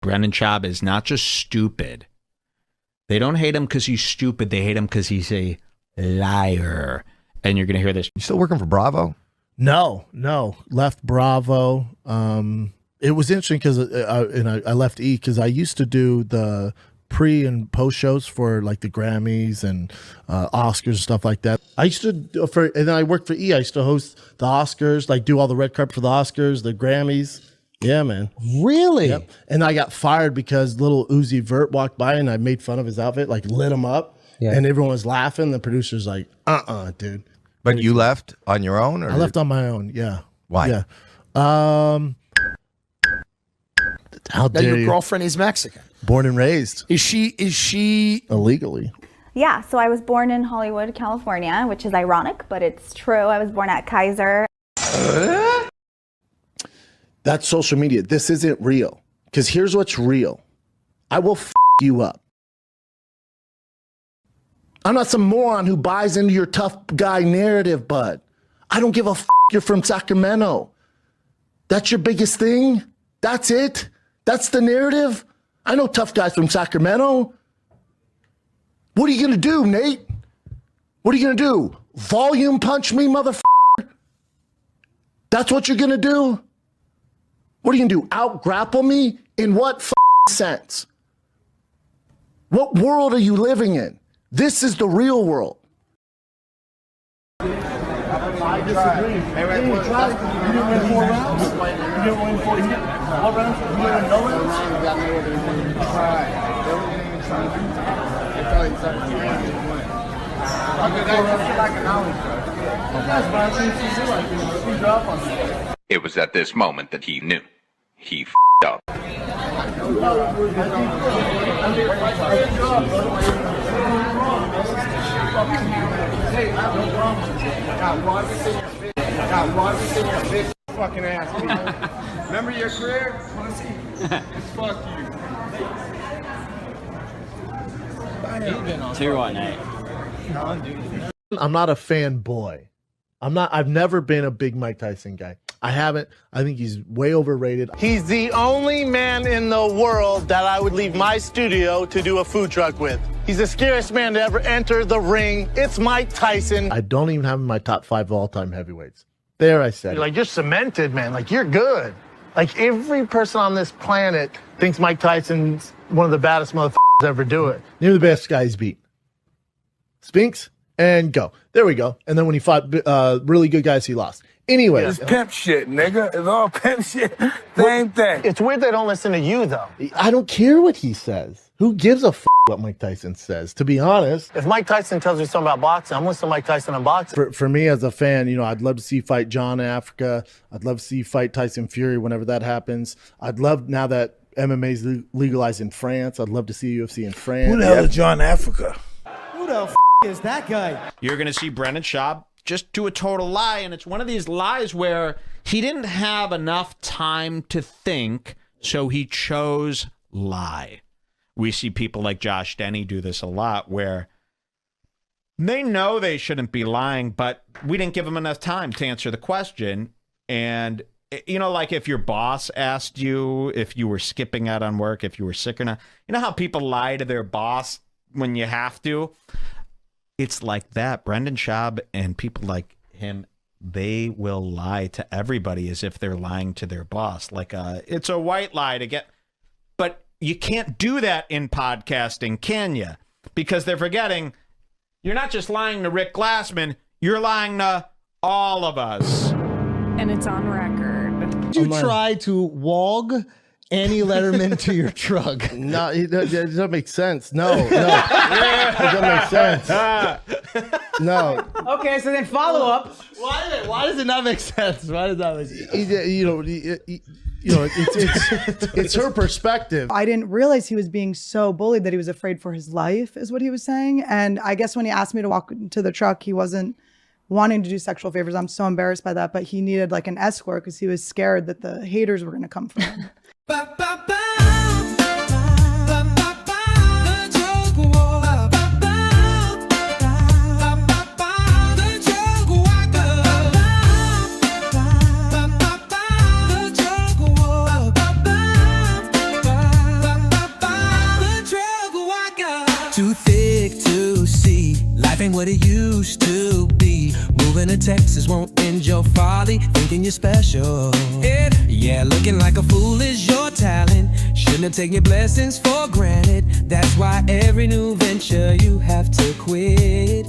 Brendan Schaub is not just stupid. They don't hate him because he's stupid. They hate him because he's a liar. And you're going to hear this. You still working for Bravo? No. Left Bravo. It was interesting because I left E because I used to do the pre and post shows for like the Grammys and Oscars and stuff like that. I used to and then I worked for E. I used to host the Oscars, like do all the red carpet for the Oscars, the Grammys. Yeah, man. Really? Yep. And I got fired because little Uzi Vert walked by and I made fun of his outfit, like lit him up. Yeah. And everyone was laughing. The producer's like, dude. But you left on your own? Or I left on my own, yeah. Why? Yeah. How dare your you? girlfriend is Mexican. Born and raised. Is she illegally? Yeah, so I was born in Hollywood, California, which is ironic, but it's true. I was born at Kaiser. That's social media. This isn't real. Because here's what's real. I will f you up. I'm not some moron who buys into your tough guy narrative, bud. I don't give a f you're from Sacramento. That's your biggest thing? That's it? That's the narrative? I know tough guys from Sacramento. What are you going to do, Nate? What are you going to do? Volume punch me, motherfucker? That's what you're going to do? What are you going to do? Out-grapple me? In what sense? What world are you living in? This is the real world. I disagree. You didn't try. You didn't win 4 rounds. You didn't win 4 rounds. What rounds? You didn't win no rounds. It was at this moment that he knew. He f***ed up. Hey, I have no problem with you. I got Roger singing a big fucking ass. Remember your career? Pussy? Fuck you. Tell you what, Nate. I'm not a fanboy. I've never been a big Mike Tyson guy. I haven't. I think he's way overrated. He's the only man in the world that I would leave my studio to do a food truck with. He's the scariest man to ever enter the ring. It's Mike Tyson. I don't even have him in my top 5 of all-time heavyweights. There I said. You're cemented, man. Like, you're good. Like, every person on this planet thinks Mike Tyson's one of the baddest motherfuckers ever do it. Name the best guy he's beat. Spinks and go. There we go. And then when he fought really good guys, he lost. Anyway. It's pimp shit, nigga. It's all pimp shit. Same thing. It's weird they don't listen to you, though. I don't care what he says. Who gives a f what Mike Tyson says, to be honest? If Mike Tyson tells me something about boxing, I'm listening to Mike Tyson on boxing. For me as a fan, you know, I'd love to see you fight John Africa. I'd love to see you fight Tyson Fury whenever that happens. I'd love, now that MMA's legalized in France, I'd love to see UFC in France. Who the hell is John Africa? Who the f is that guy? You're going to see Brendan Schaub just do a total lie, and it's one of these lies where he didn't have enough time to think, so he chose lie. We see people like Josh Denny do this a lot, where they know they shouldn't be lying, but we didn't give them enough time to answer the question. And, you know, like if your boss asked you if you were skipping out on work, if you were sick or not, you know how people lie to their boss when you have to? It's like that. Brendan Schaub and people like him, they will lie to everybody as if they're lying to their boss. Like, it's a white lie to get... But you can't do that in podcasting, can you? Because they're forgetting, you're not just lying to Rick Glassman, you're lying to all of us. And it's on record. Did you try to Walk Annie Letterman to your Trugg? No, it doesn't make sense. No. It doesn't make sent No. Okay, so then follow up. Why does it not make sense? Why does that make sense? It's her perspective. I didn't realize he was being so bullied that he was afraid for his life, is what he was saying. And I guess when he asked me to walk to the truck, he wasn't wanting to do sexual favors. I'm so embarrassed by that. But he needed like an escort because he was scared that the haters were going to come for him. what it used to be. Moving to Texas won't end your folly, thinking you're special. Yeah, looking like a fool is your talent. Shouldn't have taken your blessings for granted. That's why every new venture you have to quit.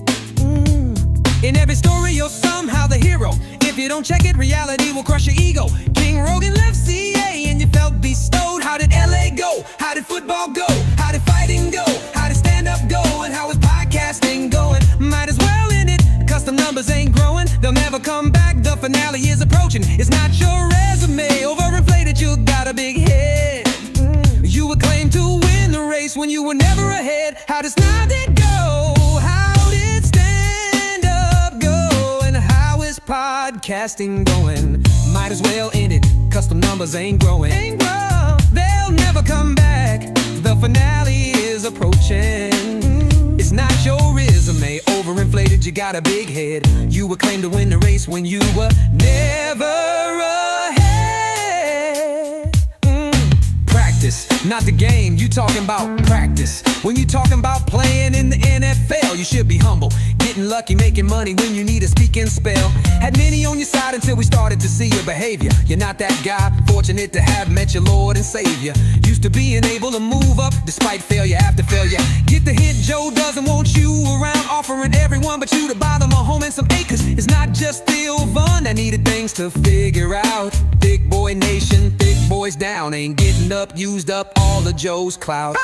In every story you're somehow the hero. If you don't check it, reality will crush your ego. King Rogan left CA and you felt bestowed. How did LA go? How did football go? How did fighting go? How did stand-up go? And how is podcasting going? Might as well end it. Custom numbers ain't growing, they'll never come back. The finale is approaching. It's not your resume, overinflated, you got a big head. You would claim to win the race when you were never ahead. How does now it go? How did stand-up go? And how is podcasting going? Might as well end it, custom numbers ain't growing. They'll never come back, the finale is approaching. It's not your resume, overinflated, you got a big head. You would claim to win the race when you were never ahead. Practice, not the game, you talking about practice. When you talking about playing in the NFL, you should be humble. Getting lucky, making money when you need a speaking spell. Had many on your side until we started to see your behavior. You're not that guy, fortunate to have met your Lord and Savior. Used to being able to move up despite failure after failure. Get the hint, Joe doesn't want you around, offering everyone but you to buy them a home and some acres. It's not just Theo Von that needed things to figure out. Big boy nation, big boys down, ain't getting up, used up all of Joe's clout.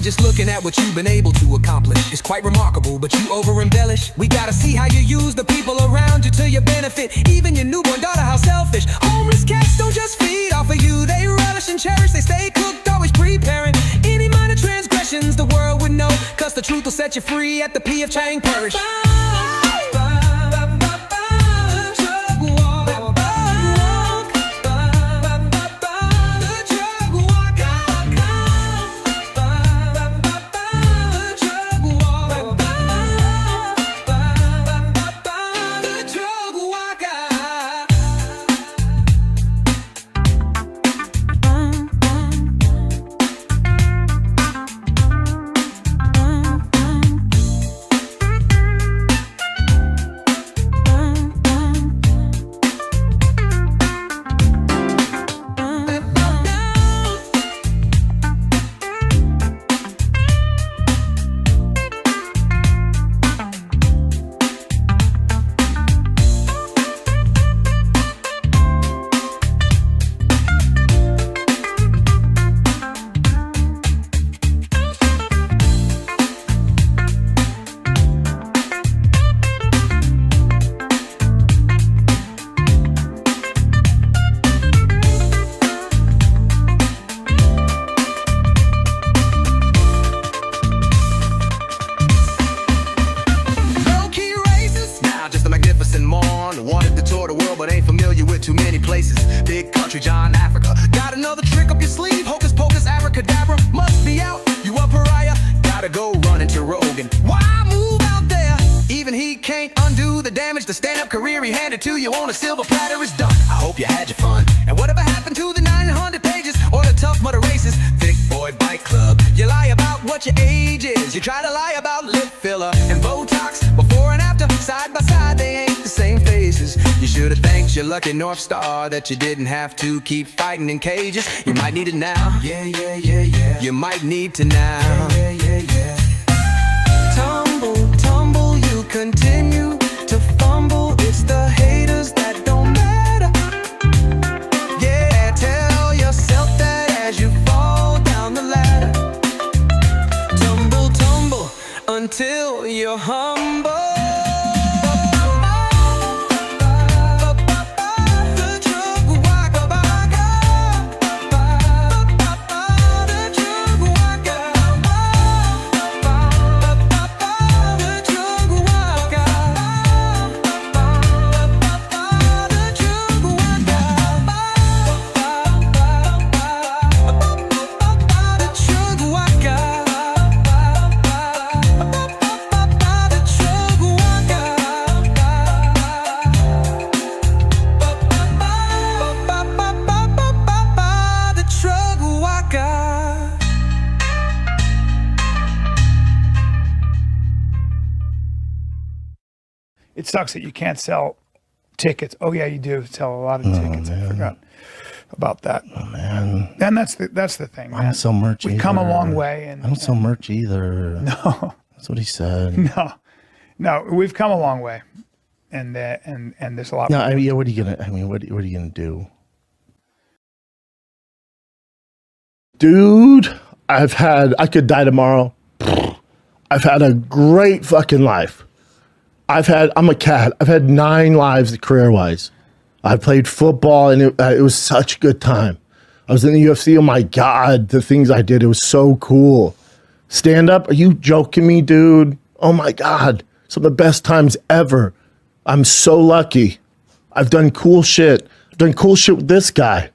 Just looking at what you've been able to accomplish is quite remarkable, but you over-embellish. We gotta see how you use the people around you to your benefit. Even your newborn daughter, how selfish. Homeless cats don't just feed off of you, they relish and cherish. They stay cooked, always preparing any minor transgressions the world would know, cause the truth will set you free at the P of Chang Parish. Wanted to tour the world but ain't familiar with too many places. Big country, John, Africa. Got another trick up your sleeve, hocus pocus, abracadabra. Must be out, you a pariah. Gotta go run into Rogan. Why move out there? Even he can't undo the damage. The stand-up career he handed to you on a silver platter is done. I hope you had your fun. And whatever happened to the 900 pages or the Tough Mudder races? Thick Boy Bike Club. You lie about what your age is. You try to lie about lip filler and Botox. Before and after, side by side, they ain't the same faces. You should have thanked your lucky North Star that you didn't have to keep fighting in cages. You might need it now. Yeah, yeah, yeah, yeah. You might need to now. Yeah, yeah, yeah, yeah. Tumble, tumble, you continue to fumble. It's the haters that don't matter. Yeah, tell yourself that as you fall down the ladder. Tumble, tumble, until you're humble. it sucks that you can't sell tickets. Oh yeah, you do sell a lot of tickets. I forgot about that. Oh man. And that's the thing. I don't sell merch We've either. come a long way. And I don't sell merch either. No. That's what he said. No, we've come a long way. And there's a lot No, more. I mean, what are you gonna do? Dude, I could die tomorrow. I've had a great fucking life. I'm a cat. I've had 9 lives career-wise. I played football, and it was such a good time. I was in the UFC. Oh my God, the things I did, it was so cool. Stand up? Are you joking me, dude? Oh my God, some of the best times ever. I'm so lucky. I've done cool shit. I've done cool shit with this guy.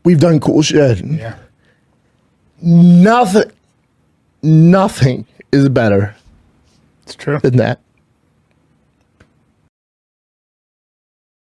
We've done cool shit. Yeah. Nothing is better. It's true. Than that.